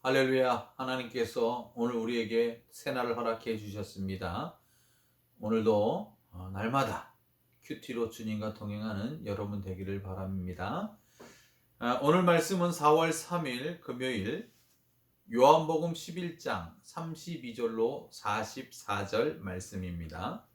할렐루야. 하나님께서 오늘 우리에게 새날을 허락해 주셨습니다. 오늘도 날마다 큐티로 주님과 동행하는 여러분 되기를 바랍니다. 오늘 말씀은 4월 3일 금요일 요한복음 11장 32절로 44절 말씀입니다.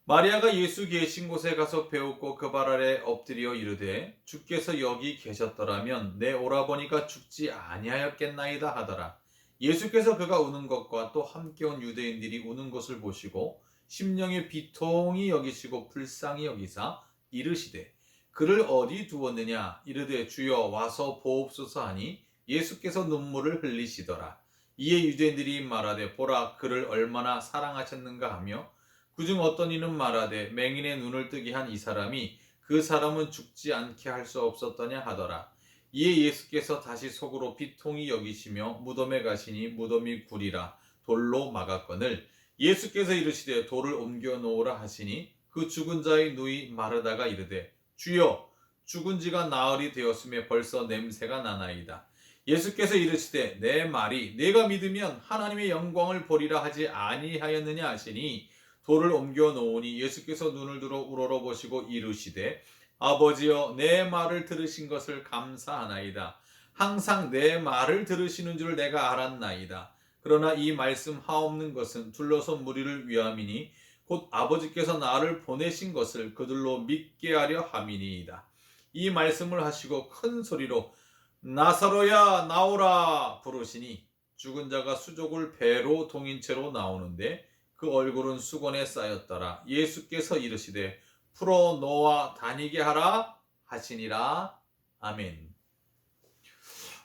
마리아가 예수 계신 곳에 가서 배웠고 그 발 아래 엎드려 이르되 주께서 여기 계셨더라면 내 오라버니가 죽지 아니하였겠나이다 하더라. 예수께서 그가 우는 것과 또 함께 온 유대인들이 우는 것을 보시고 심령의 비통히 여기시고 불쌍히 여기사 이르시되 그를 어디 두었느냐 이르되 주여 와서 보옵소서 하니 예수께서 눈물을 흘리시더라. 이에 유대인들이 말하되 보라 그를 얼마나 사랑하셨는가 하며 그중 어떤 이는 말하되 맹인의 눈을 뜨게 한 이 사람이 그 사람은 죽지 않게 할 수 없었더냐 하더라. 이에 예수께서 다시 속으로 비통히 여기시며 무덤에 가시니 무덤이 구리라 돌로 막았거늘 예수께서 이르시되 돌을 옮겨 놓으라 하시니 그 죽은 자의 누이 마르다가 이르되 주여 죽은 지가 나흘이 되었음에 벌써 냄새가 나나이다. 예수께서 이르시되 내 말이 내가 믿으면 하나님의 영광을 보리라 하지 아니하였느냐 하시니 돌을 옮겨 놓으니 예수께서 눈을 들어 우러러 보시고 이르시되 아버지여 내 말을 들으신 것을 감사하나이다. 항상 내 말을 들으시는 줄 내가 알았나이다. 그러나 이 말씀 하옵는 것은 둘러서 무리를 위함이니 곧 아버지께서 나를 보내신 것을 그들로 믿게 하려 함이니이다. 이 말씀을 하시고 큰 소리로 나사로야 나오라 부르시니 죽은 자가 수족을 배로 동인 채로 나오는데 그 얼굴은 수건에 쌓였더라. 예수께서 이르시되 풀어 놓아 다니게 하라 하시니라. 아멘.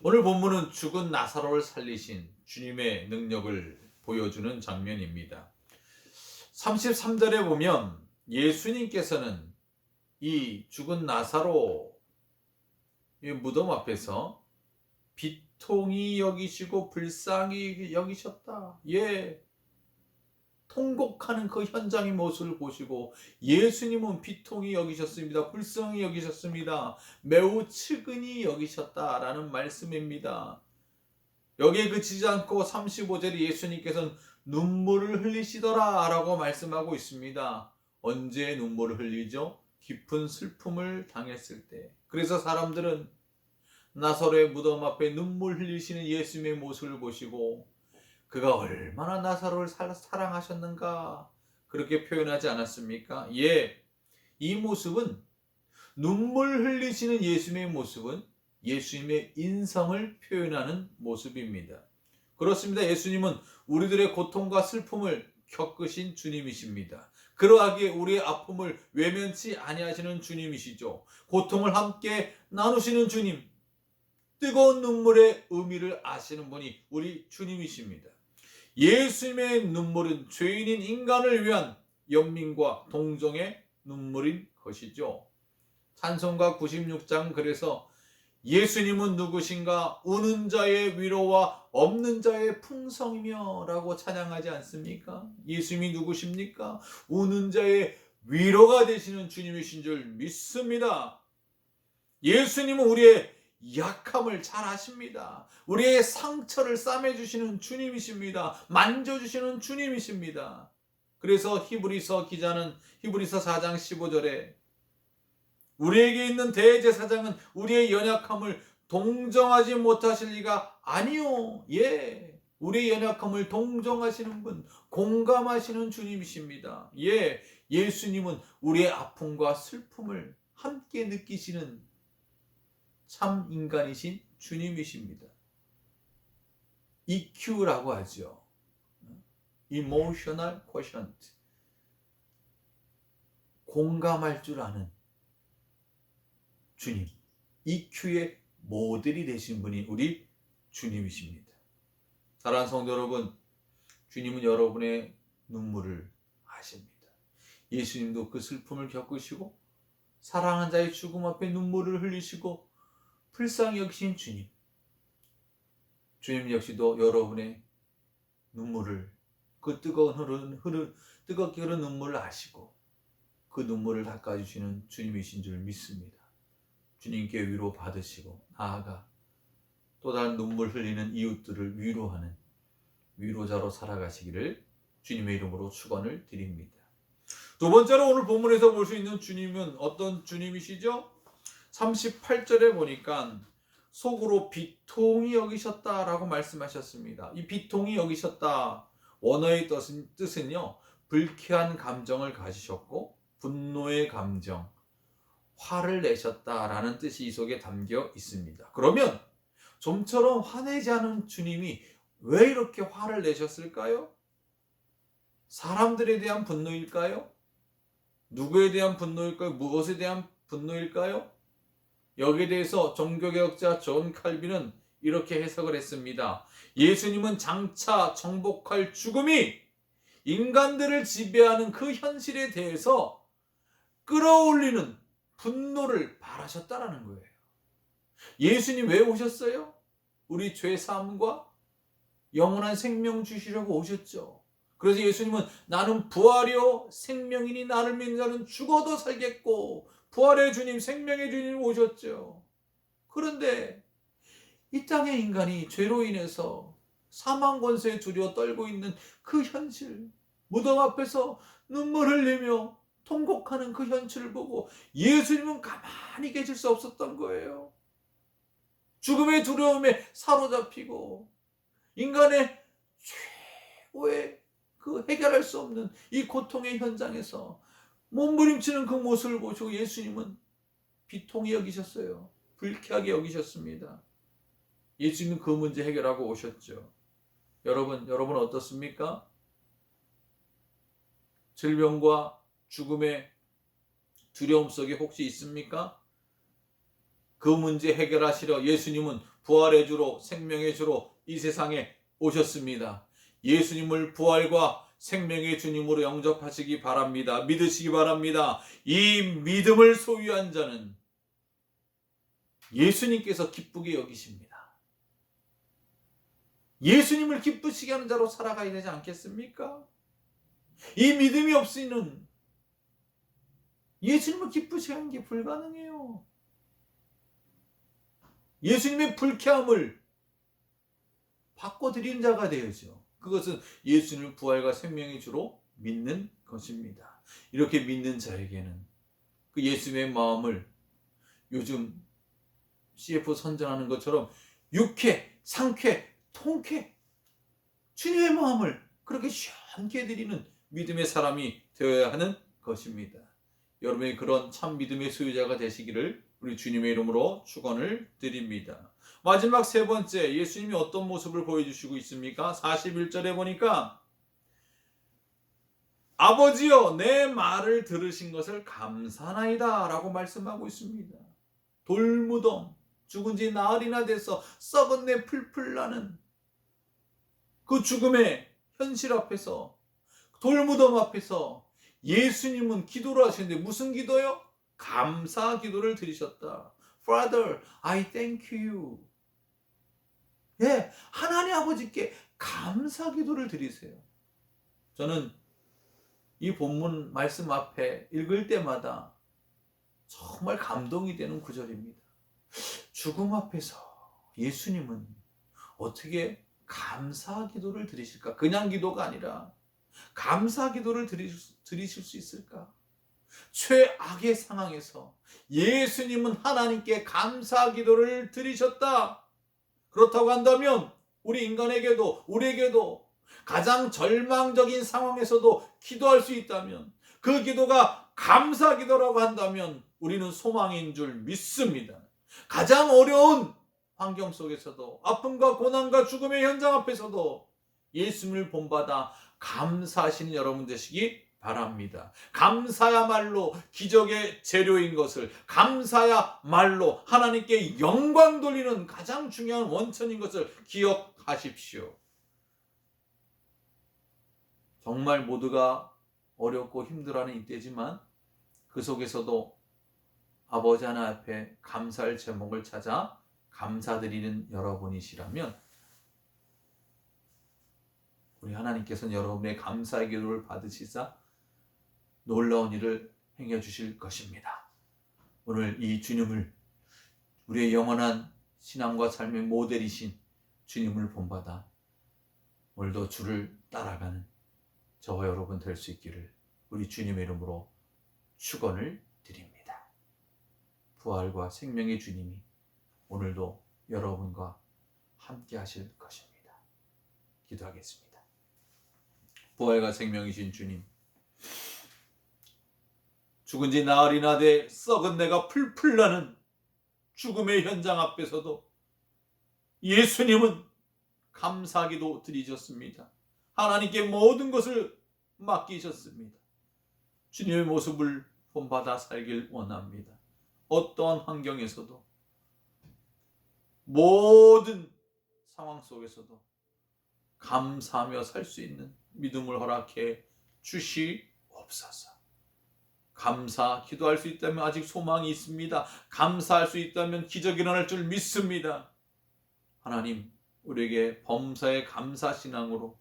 오늘 본문은 죽은 나사로를 살리신 주님의 능력을 보여주는 장면입니다. 33절에 보면 예수님께서는 이 죽은 나사로의 무덤 앞에서 비통히 여기시고 불쌍히 여기셨다. 통곡하는 그 현장의 모습을 보시고 예수님은 비통히 여기셨습니다. 불쌍히 여기셨습니다. 매우 측은히 여기셨다라는 말씀입니다. 여기에 그치지 않고 35절에 예수님께서는 눈물을 흘리시더라 라고 말씀하고 있습니다. 언제 눈물을 흘리죠? 깊은 슬픔을 당했을 때. 그래서 사람들은 나사로의 무덤 앞에 눈물 흘리시는 예수님의 모습을 보시고 그가 얼마나 나사로를 사랑하셨는가 그렇게 표현하지 않았습니까? 이 모습은 눈물 흘리시는 예수님의 모습은 예수님의 인성을 표현하는 모습입니다. 그렇습니다. 예수님은 우리들의 고통과 슬픔을 겪으신 주님이십니다. 그러하기에 우리의 아픔을 외면치 아니하시는 주님이시죠. 고통을 함께 나누시는 주님, 뜨거운 눈물의 의미를 아시는 분이 우리 주님이십니다. 예수님의 눈물은 죄인인 인간을 위한 연민과 동정의 눈물인 것이죠. 찬송가 96장 그래서 예수님은 누구신가? 우는 자의 위로와 없는 자의 풍성이며 라고 찬양하지 않습니까? 예수님이 누구십니까? 우는 자의 위로가 되시는 주님이신 줄 믿습니다. 예수님은 우리의 약함을 잘 아십니다. 우리의 상처를 싸매주시는 주님이십니다. 만져주시는 주님이십니다. 그래서 히브리서 기자는 히브리서 4장 15절에 우리에게 있는 대제사장은 우리의 연약함을 동정하지 못하실 리가 아니요. 우리의 연약함을 동정하시는 분, 공감하시는 주님이십니다. 예수님은 우리의 아픔과 슬픔을 함께 느끼시는 참 인간이신 주님이십니다. EQ라고 하죠. Emotional Quotient. 공감할 줄 아는 주님. EQ의 모델이 되신 분이 우리 주님이십니다. 사랑하는 성도 여러분, 주님은 여러분의 눈물을 아십니다. 예수님도 그 슬픔을 겪으시고 사랑한 자의 죽음 앞에 눈물을 흘리시고 불쌍히 여기신 주님. 주님 역시도 여러분의 눈물을 그 뜨겁게 흐르는 눈물을 아시고 그 눈물을 닦아주시는 주님이신 줄 믿습니다. 주님께 위로 받으시고 나아가 또 다른 눈물 흘리는 이웃들을 위로하는 위로자로 살아가시기를 주님의 이름으로 축원을 드립니다. 두 번째로 오늘 본문에서 볼 수 있는 주님은 어떤 주님이시죠? 38절에 보니까 속으로 비통히 여기셨다라고 말씀하셨습니다. 이 비통히 여기셨다 원어의 뜻은요, 불쾌한 감정을 가지셨고 분노의 감정, 화를 내셨다라는 뜻이 이 속에 담겨 있습니다. 그러면 좀처럼 화내지 않은 주님이 왜 이렇게 화를 내셨을까요? 사람들에 대한 분노일까요? 누구에 대한 분노일까요? 무엇에 대한 분노일까요? 여기에 대해서 종교개혁자 존 칼빈은 이렇게 해석을 했습니다. 예수님은 장차 정복할 죽음이 인간들을 지배하는 그 현실에 대해서 끌어올리는 분노를 바라셨다라는 거예요. 예수님 왜 오셨어요? 우리 죄 사함과 영원한 생명 주시려고 오셨죠. 그래서 예수님은 나는 부활이요 생명이니 나를 믿는 자는 죽어도 살겠고, 부활의 주님, 생명의 주님 오셨죠. 그런데 이 땅의 인간이 죄로 인해서 사망 권세에 두려워 떨고 있는 그 현실, 무덤 앞에서 눈물 흘리며 통곡하는 그 현실을 보고 예수님은 가만히 계실 수 없었던 거예요. 죽음의 두려움에 사로잡히고 인간의 최고의 그 해결할 수 없는 이 고통의 현장에서 몸부림치는 그 모습을 보시고 예수님은 비통히 여기셨어요. 불쾌하게 여기셨습니다. 예수님은 그 문제 해결하고 오셨죠. 여러분 어떻습니까? 질병과 죽음의 두려움 속에 혹시 있습니까? 그 문제 해결하시려 예수님은 부활의 주로 생명의 주로 이 세상에 오셨습니다. 예수님을 부활과 생명의 주님으로 영접하시기 바랍니다. 믿으시기 바랍니다. 이 믿음을 소유한 자는 예수님께서 기쁘게 여기십니다. 예수님을 기쁘시게 하는 자로 살아가야 되지 않겠습니까? 이 믿음이 없이는 예수님을 기쁘시게 하는 게 불가능해요. 예수님의 불쾌함을 바꿔드린 자가 되어야죠. 그것은 예수님을 부활과 생명의 주로 믿는 것입니다. 이렇게 믿는 자에게는 그 예수님의 마음을 요즘 CF 선전하는 것처럼 유쾌, 상쾌, 통쾌, 주님의 마음을 그렇게 시원케 드리는 믿음의 사람이 되어야 하는 것입니다. 여러분이 그런 참 믿음의 소유자가 되시기를 우리 주님의 이름으로 축원을 드립니다. 마지막 세 번째, 예수님이 어떤 모습을 보여주시고 있습니까? 41절에 보니까 아버지여 내 말을 들으신 것을 감사하나이다 라고 말씀하고 있습니다. 돌무덤, 죽은 지 나흘이나 돼서 썩은 내 풀풀 나는 그 죽음의 현실 앞에서, 돌무덤 앞에서 예수님은 기도를 하시는데 무슨 기도요? 감사 기도를 드리셨다. Father, I thank you. 예, 하나님 아버지께 감사 기도를 드리세요. 저는 이 본문 말씀 앞에 읽을 때마다 정말 감동이 되는 구절입니다. 죽음 앞에서 예수님은 어떻게 감사 기도를 드리실까? 그냥 기도가 아니라 감사 기도를 드리실 수 있을까? 최악의 상황에서 예수님은 하나님께 감사 기도를 드리셨다. 그렇다고 한다면 우리 인간에게도, 우리에게도 가장 절망적인 상황에서도 기도할 수 있다면, 그 기도가 감사 기도라고 한다면 우리는 소망인 줄 믿습니다. 가장 어려운 환경 속에서도, 아픔과 고난과 죽음의 현장 앞에서도 예수님을 본받아 감사하시는 여러분 되시기 바랍니다. 감사야말로 기적의 재료인 것을, 감사야말로 하나님께 영광 돌리는 가장 중요한 원천인 것을 기억하십시오. 정말 모두가 어렵고 힘들어하는 이때지만 그 속에서도 아버지 하나 앞에 감사할 제목을 찾아 감사드리는 여러분이시라면 우리 하나님께서는 여러분의 감사의 기도를 받으시사 놀라운 일을 행해 주실 것입니다. 오늘 이 주님을 우리의 영원한 신앙과 삶의 모델이신 주님을 본받아 오늘도 주를 따라가는 저와 여러분 될 수 있기를 우리 주님의 이름으로 축원을 드립니다. 부활과 생명의 주님이 오늘도 여러분과 함께 하실 것입니다. 기도하겠습니다. 부활과 생명이신 주님, 죽은 지 나흘이나 돼 썩은 내가 풀풀 나는 죽음의 현장 앞에서도 예수님은 감사기도 드리셨습니다. 하나님께 모든 것을 맡기셨습니다. 주님의 모습을 본받아 살길 원합니다. 어떠한 환경에서도, 모든 상황 속에서도 감사하며 살 수 있는 믿음을 허락해 주시옵소서. 감사, 기도할 수 있다면 아직 소망이 있습니다. 감사할 수 있다면 기적이 일어날 줄 믿습니다. 하나님, 우리에게 범사의 감사 신앙으로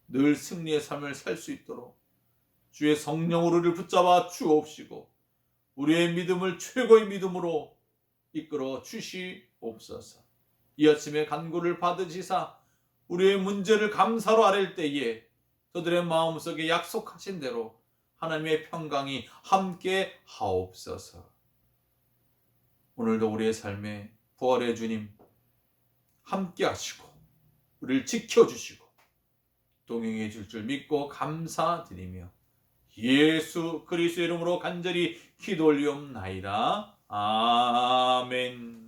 늘 승리의 삶을 살 수 있도록 주의 성령으로 우리를 붙잡아 주옵시고 우리의 믿음을 최고의 믿음으로 이끌어 주시옵소서. 이 아침에 간구를 받으시사 우리의 문제를 감사로 아랠 때에 저들의 마음속에 약속하신 대로 하나님의 평강이 함께 하옵소서. 오늘도 우리의 삶에 부활의 주님 함께 하시고 우리를 지켜주시고 동행해 줄 줄 믿고 감사드리며 예수 그리스도의 이름으로 간절히 기도 올리옵나이다. 아멘.